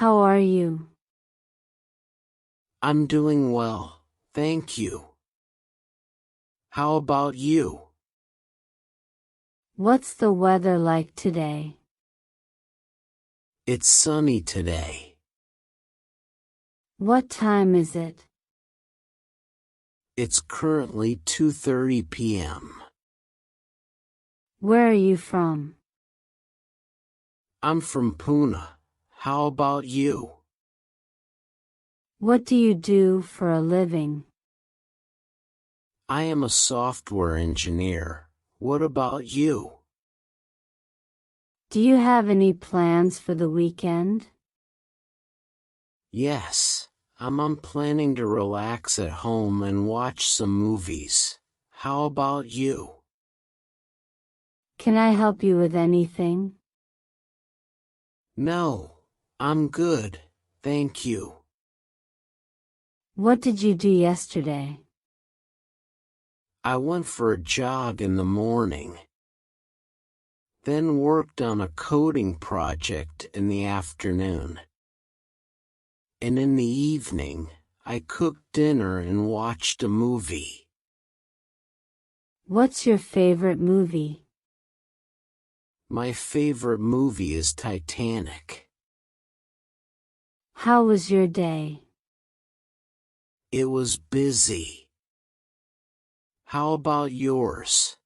How are you? I'm doing well, thank you. How about you? What's the weather like today? It's sunny today. What time is it? It's currently 2:30 p.m. Where are you from? I'm from Pune. How about you? What do you do for a living? I am a software engineer. What about you? Do you have any plans for the weekend? Yes, I'm planning to relax at home and watch some movies. How about you? Can I help you with anything? No, I'm good, thank you. What did you do yesterday? I went for a jog in the morning, then worked on a coding project in the afternoon. And in the evening, I cooked dinner and watched a movie. What's your favorite movie? My favorite movie is Titanic. How was your day? It was busy. How about yours?